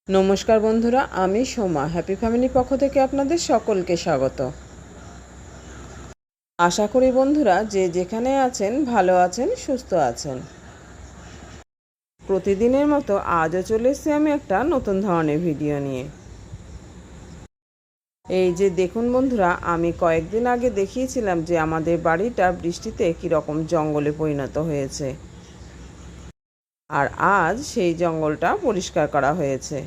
নমস্কার বন্ধুরা, আমি সোমা হ্যাপি ফ্যামিলির পক্ষ থেকে আপনাদের সকলকে স্বাগত। আশা করি বন্ধুরা যে যেখানে আছেন ভালো আছেন, সুস্থ আছেন। প্রতিদিনের মতো আজও চলে এসেছি আমি একটা নতুন ধরনের ভিডিও নিয়ে। এই যে দেখুন বন্ধুরা, আমি কয়েকদিন আগে দেখিয়েছিলাম যে আমাদের বাড়িটা বৃষ্টিতে কীরকম জঙ্গলে পরিণত হয়েছে, আর আজ সেই জঙ্গলটা পরিষ্কার করা হয়েছে।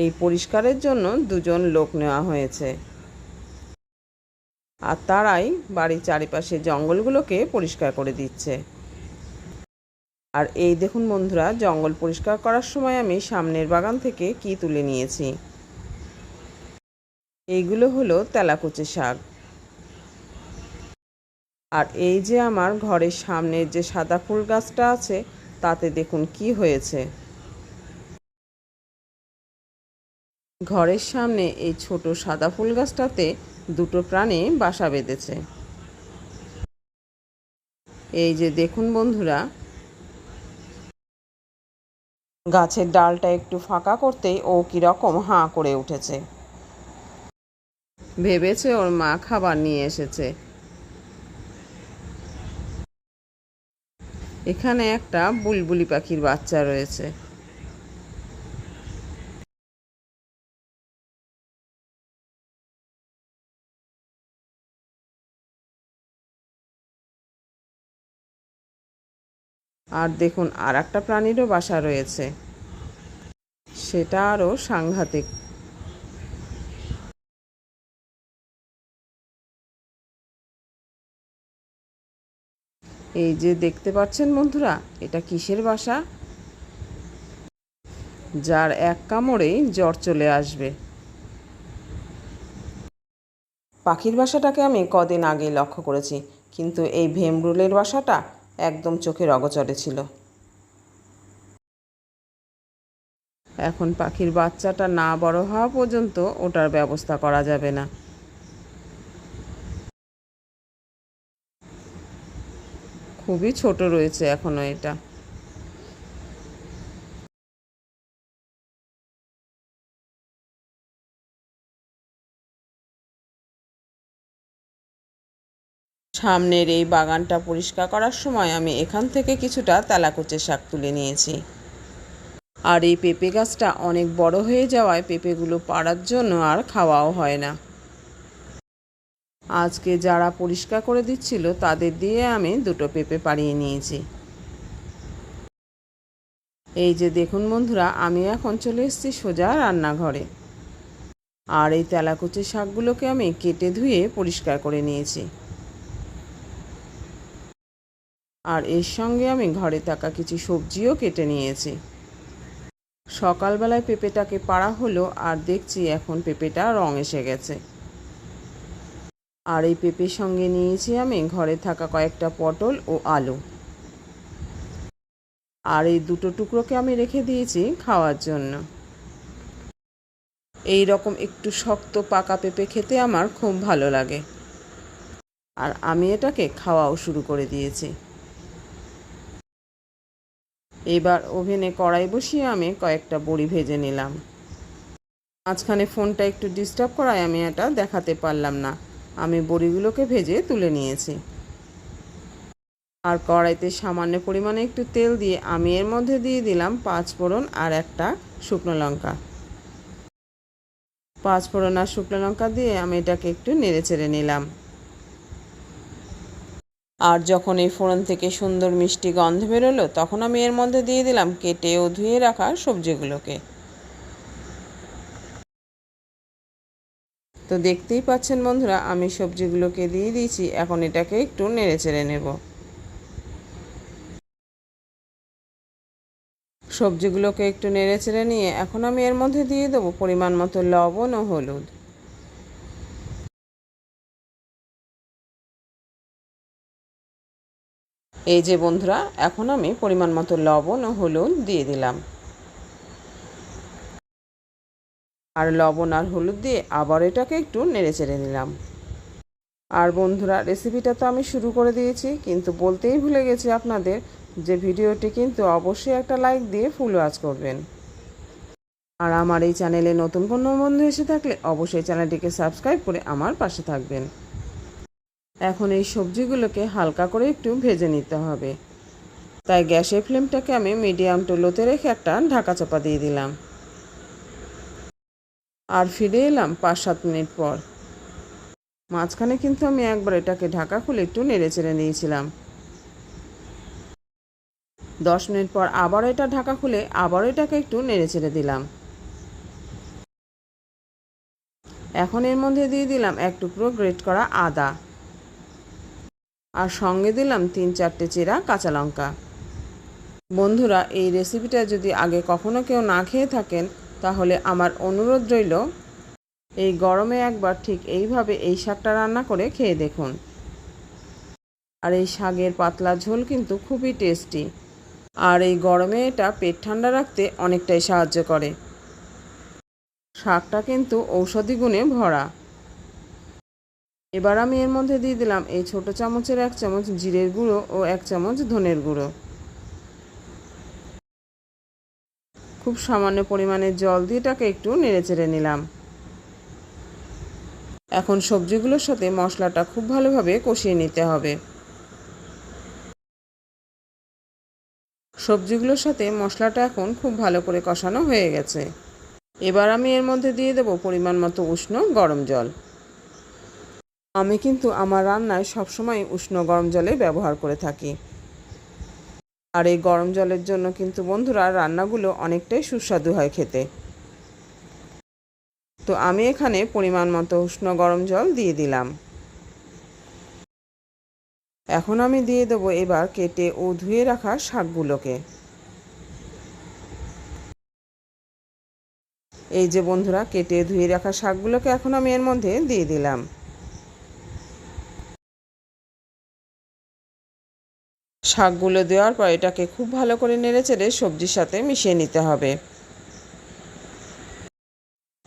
এই পরিষ্কারের জন্য দুজন লোক নেওয়া হয়েছে, আর তারাই বাড়ির চারিপাশে জঙ্গলগুলোকে পরিষ্কার করে দিচ্ছে। আর এই দেখুন বন্ধুরা, জঙ্গল পরিষ্কার করার সময় আমি সামনের বাগান থেকে কি তুলে নিয়েছি। এইগুলো হলো তেলাকুচি শাক। আর এই যে আমার ঘরের সামনের যে সাদা ফুল গাছটা আছে, তাতে দেখুন কি হয়েছে। ঘরের সামনে এই ছোট সাদা ফুল গাছটাতে দুটো প্রাণী বাসা বেঁধেছে। এই যে দেখুন বন্ধুরা, গাছের ডালটা একটু ফাঁকা করতেই ও কীরকম হাঁ করে উঠেছে। ভেবেছে ওর মা খাবার নিয়ে এসেছে। এখানে একটা বুলবুলি পাখির বাচ্চা রয়েছে। আর দেখুন আর একটা প্রাণীরও বাসা রয়েছে, সেটা আরও সাংঘাতিক। এই যে দেখতে পাচ্ছেন বন্ধুরা, এটা কিসের বাসা? যার এক কামড়েই জ্বর চলে আসবে। পাখির বাসাটাকে আমি কদিন আগেই লক্ষ্য করেছি, কিন্তু এই ভেমরুলের বাসাটা একদম চোখের অগোচরে ছিল। এখন পাখির বাচ্চাটা না বড় হওয়া পর্যন্ত ওটার ব্যবস্থা করা যাবে না। খুবই ছোট রয়েছে এখনো এটা। সামনের এই বাগানটা পরিষ্কার করার সময় আমি এখান থেকে কিছুটা তেলাকুচে শাক তুলে নিয়েছি। আর এই পেঁপে গাছটা অনেক বড় হয়ে যাওয়ায় পেঁপেগুলো পাড়ার জন্য আর খাওয়াও হয় না। আজকে যারা পরিষ্কার করে দিচ্ছিল তাদের দিয়ে আমি দুটো পেঁপে পাড়িয়ে নিয়েছি। এই যে দেখুন বন্ধুরা, আমি এখন চলে এসেছি সোজা রান্নাঘরে। আর এই তেলাকুচি শাকগুলোকে আমি কেটে ধুয়ে পরিষ্কার করে নিয়েছি। আর এর সঙ্গে আমি ঘরে থাকা কিছু সবজিও কেটে নিয়েছি। সকালবেলায় পেঁপেটাকে পাড়া হলো, আর দেখছি এখন পেঁপেটা রং এসে গেছে। আর এই পেঁপের সঙ্গে নিয়েছি আমি ঘরে থাকা কয়েকটা পটল ও আলু। আর এই দুটো টুকরোকে আমি রেখে দিয়েছি খাওয়ার জন্য। এই রকম একটু শক্ত পাকা পেঁপে খেতে আমার খুব ভালো লাগে, আর আমি এটাকে খাওয়াও শুরু করে দিয়েছি। এবার ওভেনে কড়াই বসিয়ে আমি কয়েকটা বড়ি ভেজে নিলাম। মাঝখানে ফোনটা একটু ডিস্টার্ব করায় আমি এটা দেখাতে পারলাম না। আমি বড়িগুলোকে ভেজে তুলে নিয়েছি। আর কড়াইতে সামান্য পরিমাণে একটু তেল দিয়ে আমি এর মধ্যে দিয়ে দিলাম 5 ফোড়ন আর একটা শুকনো লঙ্কা। 5 ফোড়ন আর শুকনো লঙ্কা দিয়ে আমি এটাকে একটু নেড়ে চেড়ে নিলাম। আর যখন এই ফোড়ন থেকে সুন্দর মিষ্টি গন্ধ বেরোলো, তখন আমি এর মধ্যে দিয়ে দিলাম কেটে ও ধুয়ে রাখা সবজিগুলোকে। তো দেখতেই পাচ্ছেন বন্ধুরা, আমি সবজিগুলোকে দিয়ে দিয়েছি। এখন এটাকে একটু নেড়ে চেড়ে নেব। সবজিগুলোকে একটু নেড়ে চেড়ে নিয়ে এখন আমি এর মধ্যে দিয়ে দেবো পরিমাণ মতো লবণ ও হলুদ। এই যে বন্ধুরা, এখন আমি পরিমাণ মতো লবণ ও হলুদ দিয়ে দিলাম। আর লবণ আর হলুদ দিয়ে আবার এটাকে একটু নেড়ে চেড়ে নিলাম। আর বন্ধুরা, রেসিপিটা তো আমি শুরু করে দিয়েছি, কিন্তু বলতেই ভুলে গেছি আপনাদের যে ভিডিওটি কিন্তু অবশ্যই একটা লাইক দিয়ে ফুল ওয়াচ করবেন। আর আমার এই চ্যানেলে নতুন কোনো বন্ধু এসে থাকলে অবশ্যই চ্যানেলটিকে সাবস্ক্রাইব করে আমার পাশে থাকবেন। এখন এই সবজিগুলোকে হালকা করে একটু ভেজে নিতে হবে, তাই গ্যাসের ফ্লেমটাকে আমি মিডিয়াম টু লোতে রেখে একটা ঢাকা চাপা দিয়ে দিলাম। আর ফিরে এলাম 5-7 মিনিট পর। মাঝখানে কিন্তু আমি একবার এটাকে ঢাকা খুলে একটু নেড়ে চেড়ে নিয়েছিলাম। 10 মিনিট পর আবার এটা ঢাকা খুলে আবার এটাকে একটু নেড়ে চেড়ে দিলাম। এখন এর মধ্যে দিয়ে দিলাম এক টুকরো গ্রেট করা আদা, আর সঙ্গে দিলাম 3-4টে চেরা কাঁচা লঙ্কা। বন্ধুরা, এই রেসিপিটা যদি আগে কখনো কেউ না খেয়ে থাকেন তাহলে আমার অনুরোধ রইল এই গরমে একবার ঠিক এইভাবে এই শাকটা রান্না করে খেয়ে দেখুন। আর এই শাকের পাতলা ঝোল কিন্তু খুবই টেস্টি, আর এই গরমে এটা পেট ঠান্ডা রাখতে অনেকটাই সাহায্য করে। শাকটা কিন্তু ঔষধি গুণে ভরা। এবার আমি এর মধ্যে দিয়ে দিলাম এই ছোট চামচের 1 চামচ জিরের গুঁড়ো ও 1 চামচ ধনের গুঁড়ো। খুব সামান্য পরিমাণে জল দিয়ে এটাকে একটু নেড়েচেড়ে নিলাম। এখন সবজিগুলোর সাথে মশলাটা খুব ভালোভাবে কষিয়ে নিতে হবে। সবজিগুলোর সাথে মশলাটা এখন খুব ভালো করে কষানো হয়ে গেছে। এবার আমি এর মধ্যে দিয়ে দেব পরিমাণ মতো উষ্ণ গরম জল। আমি কিন্তু আমার রান্নায় সবসময় উষ্ণ গরম জলে ব্যবহার করে থাকি। আর এই গরম জলের জন্য কিন্তু বন্ধুরা রান্নাগুলো অনেকটাই সুস্বাদু হয় খেতে। তো আমি এখানে পরিমাণ মতো উষ্ণ গরম জল দিয়ে দিলাম। এখন আমি দিয়ে দেবো এবার কেটে ও ধুয়ে রাখা শাকগুলোকে। এই যে বন্ধুরা, কেটে ধুয়ে রাখা শাকগুলোকে এখন আমি এর মধ্যে দিয়ে দিলাম। শাকগুলো দেওয়ার পর এটাকে খুব ভালো করে নেড়েচেড়ে সবজির সাথে মিশিয়ে নিতে হবে।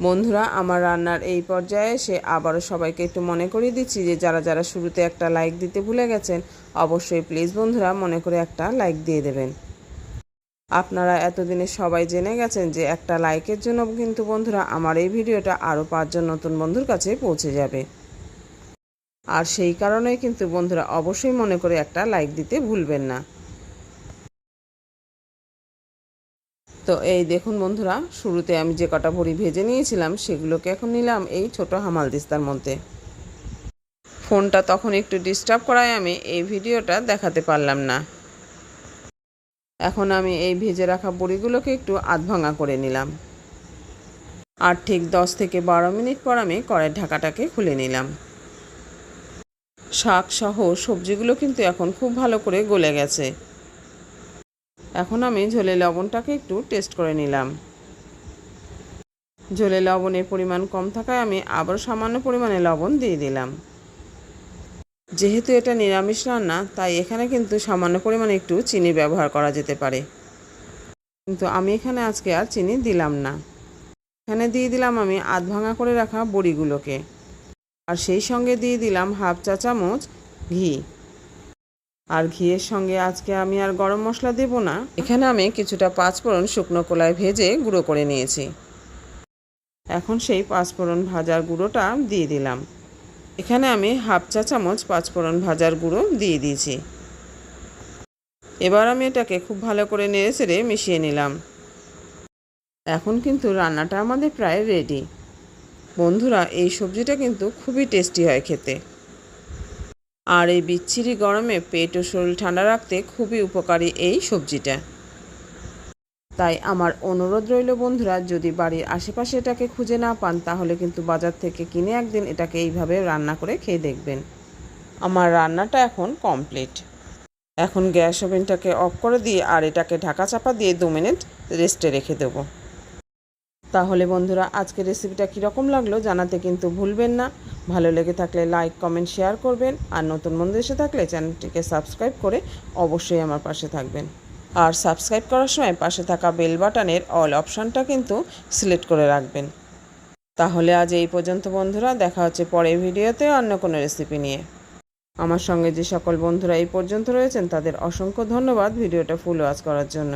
বন্ধুরা, আমার রান্নার এই পর্যায়ে এসে আবারও সবাইকে একটু মনে করিয়ে দিচ্ছি যে যারা যারা শুরুতে একটা লাইক দিতে ভুলে গেছেন অবশ্যই প্লিজ বন্ধুরা মনে করে একটা লাইক দিয়ে দেবেন। আপনারা এতদিনে সবাই জেনে গেছেন যে একটা লাইকের জন্য কিন্তু বন্ধুরা আমার এই ভিডিওটা আরও 5 জন নতুন বন্ধুর কাছে পৌঁছে যাবে। আর সেই কারণেই কিন্তু বন্ধুরা অবশ্যই মনে করে একটা লাইক দিতে ভুলবেন না। তো এই দেখুন বন্ধুরা, শুরুতে আমি যে কটা বড়ি ভেজে নিয়েছিলাম সেগুলোকে এখন নিলাম এই ছোট হামালদিস্তার মধ্যে। ফোনটা তখন একটু ডিস্টার্ব করায় আমি এই ভিডিওটা দেখাতে পারলাম না। এখন আমি এই ভেজে রাখা বড়িগুলোকে একটু আধভাঙা করে নিলাম। আর ঠিক 10 থেকে 12 মিনিট পর আমি কড়াইয়ের ঢাকাটাকে খুলে নিলাম। শাক সহ সবজিগুলো কিন্তু এখন খুব ভালো করে গলে গেছে। এখন আমি ঝোলে লবণটাকে একটু টেস্ট করে নিলাম। ঝোলে লবণের পরিমাণ কম থাকায় আমি আবার সামান্য পরিমাণে লবণ দিয়ে দিলাম। যেহেতু এটা নিরামিষ রান্না তাই এখানে কিন্তু সামান্য পরিমাণে একটু চিনি ব্যবহার করা যেতে পারে, কিন্তু আমি এখানে আজকে আর চিনি দিলাম না। এখানে দিয়ে দিলাম আমি আধভাঙা করে রাখা বড়িগুলোকে, আর সেই সঙ্গে দিয়ে দিলাম হাফ চা চামচ ঘি। আর ঘিয়ের সঙ্গে আজকে আমি আর গরম মশলা দেব না। এখানে আমি কিছুটা 5 ফোড়ন শুকনো কলায় ভেজে গুঁড়ো করে নিয়েছি। এখন সেই 5 ফোড়ন ভাজার গুঁড়োটা দিয়ে দিলাম। এখানে আমি হাফ চা চামচ 5 ফোড়ন ভাজার গুঁড়ো দিয়ে দিয়েছি। এবার আমি এটাকে খুব ভালো করে নেড়েচেড়ে মিশিয়ে নিলাম। এখন কিন্তু রান্নাটা আমাদের প্রায় রেডি। বন্ধুরা, এই সবজিটা কিন্তু খুবই টেস্টি হয় খেতে, আর এই বিচ্ছিরি গরমে পেট ও শরীর ঠান্ডা রাখতে খুবই উপকারী এই সবজিটা। তাই আমার অনুরোধ রইল বন্ধুরা, যদি বাড়ির আশেপাশে এটাকে খুঁজে না পান তাহলে কিন্তু বাজার থেকে কিনে একদিন এটাকে এইভাবে রান্না করে খেয়ে দেখবেন। আমার রান্নাটা এখন কমপ্লিট। এখন গ্যাস ওভেনটাকে অফ করে দিয়ে আর এটাকে ঢাকা চাপা দিয়ে 2 মিনিট রেস্টে রেখে দেবো। তাহলে বন্ধুরা, আজকের রেসিপিটা কীরকম লাগলো জানাতে কিন্তু ভুলবেন না। ভালো লেগে থাকলে লাইক কমেন্ট শেয়ার করবেন, আর নতুন বন্ধু এসে থাকলে চ্যানেলটিকে সাবস্ক্রাইব করে অবশ্যই আমার পাশে থাকবেন। আর সাবস্ক্রাইব করার সময় পাশে থাকা বেল বাটনের অল অপশানটা কিন্তু সিলেক্ট করে রাখবেন। তাহলে আজ এই পর্যন্ত বন্ধুরা, দেখা হচ্ছে পরের ভিডিওতে অন্য কোনো রেসিপি নিয়ে। আমার সঙ্গে যে সকল বন্ধুরা এই পর্যন্ত রয়েছেন তাদের অসংখ্য ধন্যবাদ ভিডিওটা ফুল ওয়াচ করার জন্য।